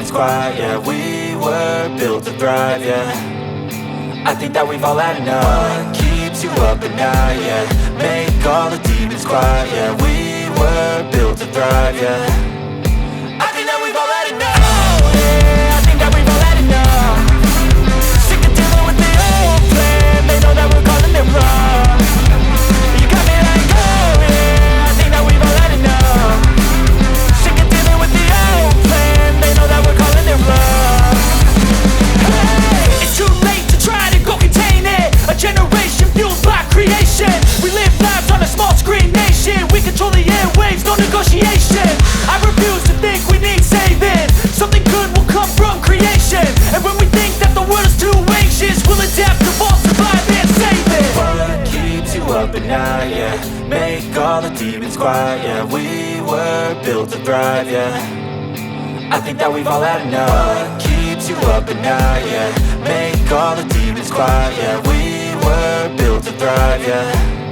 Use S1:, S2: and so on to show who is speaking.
S1: demons quiet, yeah. We were built to thrive, yeah. I think that we've all had enough. What keeps you up at night, yeah. Make all the demons quiet, yeah. We were built to thrive, yeah. I think that we've all had enough. Oh yeah, I think that we've all had enough. Sick of dealing with the old plan. They know that we're calling it wrong. You got me like, oh yeah, I think that we've all had enough. Sick of dealing with the old plan. They know that we're calling it wrong. Hey, it's too late to try to go contain it. A generation fueled by creation. We live lives on a small screen nation. We control the airwaves, no negotiation. I refuse to think we need saving. Something good will come from creation. And when we think that the world is too anxious, we'll adapt, evolve, survive and save it. What keeps you up at night, yeah. Make all the demons quiet, yeah. We were built to thrive, yeah. I think that we've all had enough. What keeps you up at night, yeah. Make all the demons quiet, yeah. We were built to thrive, yeah.